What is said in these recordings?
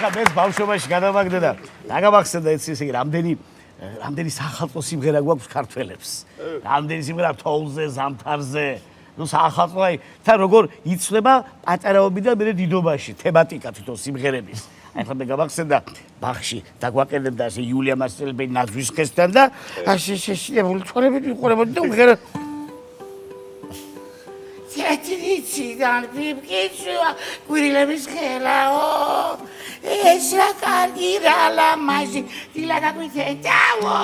ახლა მეც ბავშვობაში გადავაგდე და დაგამახსენდა ესე იგი რამდენი სახალხო სიმღერა გვაქვს ქართველებს. რამდენი სიმღერა თოვლზე, ზამთარზე. ნუ სახალხო აი თან როგორ იცვლება პატარაობიდან მე დიდობაში თემატიკა თვითონ სიმღერების. აი ხა მე გამახსენდა ბახში დაგვაყენებდა ასე იულია მასწავლებელი ნაძვის ხესთან და ასე შეშინებული ცხოვრებით ვიყურებოდი და უმღერა თეთრიციდან ფიფკიცვა კვირილების ხელაო ეს რა კარგი რა ლამაზი დილა გაგვიწენდაო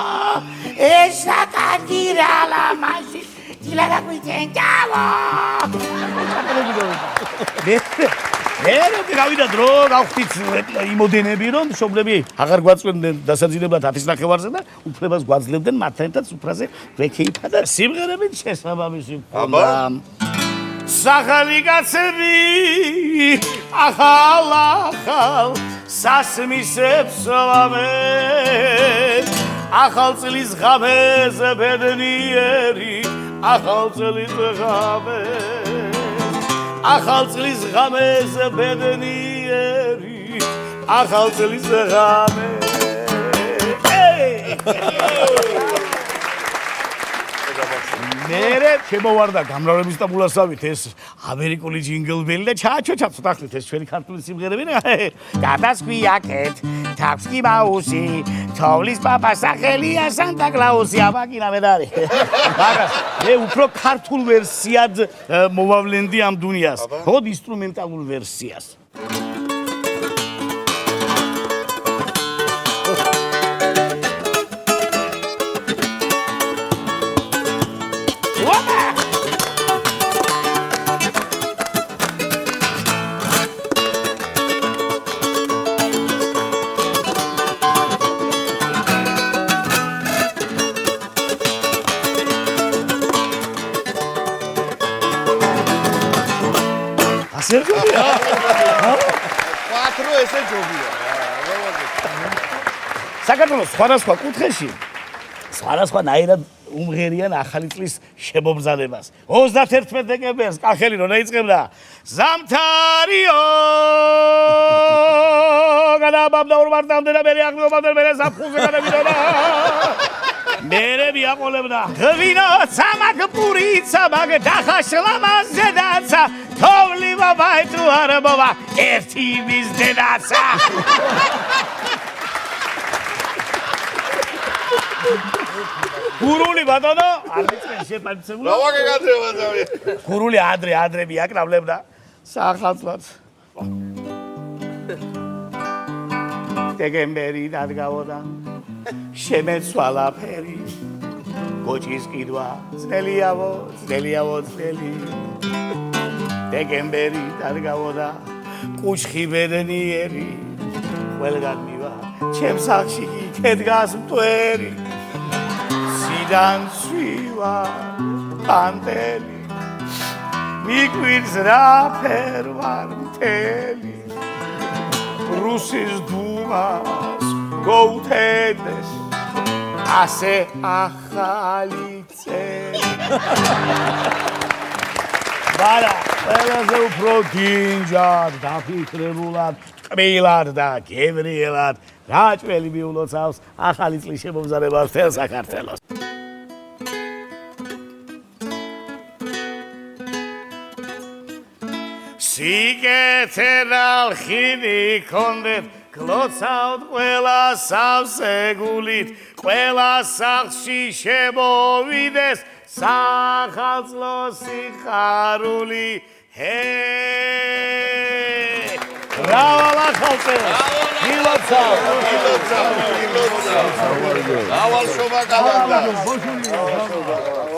ეს რა კარგი რა ლამაზი დილა გაგვიწენდაო მე გავიდა დრო გავხდით იმოდენები რომ მშობლები აღარ გვაწვენდნენ დასაძინებლად 10 ნახევარზე და უფლებას გვაძლევდნენ მათთან ერთად სუფრაზე ვექეიფა და სიმღერებით შესაბამისი ჰქონდა სახალი კაცები ახალ სასმისებს ლამენ ახალ წლის ღამეზე ბედნიერი ახალ წლის ღამე ახალ წლის ღამეზე ბედნიერი ახალ წლის ღამე მერე შემოვარდა გამრავლების ტაბულასავით ეს ამერიკული ჯინგლბელი და ჩააჩოჩა ცოტახნით ეს ჩვენი ქართული სიმღერები რა გადასგვიაკეთ თაფსკი მაუსი თოვლის პაპა სახელია სანტა კლაუსი აბაკინა მე დარი მაგას მე უფრო ქართულ ვერსიად მოვავლენდი ამ დუნიას ხოდ ინსტრუმენტალურ ვერსიას სერგოია. კვატრო ესე ჯობია. საქართველოს სხვადასხვა კუთხეში სხვადასხვანაირად უმღერიან ახალი წლის შემომზადებას. 31 დეკემბერს კახელი რო დაიწყებდა ზამთარიო გადაბამდა ორმარტამდე და მერე აღდგომამდე მერე საფხულზე გადავიდა მერე მიაყოლებდა ღვინოცა მაგ პურიცა მაგ დახაშლამაზე დაცა თოვლი ბაბაი თუ არ მოვა ერთი მის დედაცა გურული ბატონო არ მიწენ შეპარცებულა რა ვაგეგადრება ძავი გურული ადრე მიაკრავლებდა სახალხოდ დეკემბერი დადგავოდა შემეცვალა ფერი გოჭის კიდვა ძნელიავო ძნელი დეკემბერი დადგავოდა კუჩხი ბედნიერი ყველგან მივა ჩემს სახლში კედგას მტვერი სიდან სვივა პანტელი მიკვირს რა ფერვარ მთელი რუსის დუმას გოუთენდეს ასე ახალი წელი ბარა ყველაზე უფრო გინჯად დაფიქრებულად კმილად და გებრიელად რაჭველი მიულოცავს ახალი წლის შემომზადებას თელ საქართველოს სიკეთე ნალხინი კონდეთ გლოცავთ ყველა სავსეგულით ყველა სახლში შემოვიდეს სახალხო სიხარული რავალ ახალწელს გილოცავ ავალ შობა გავარდა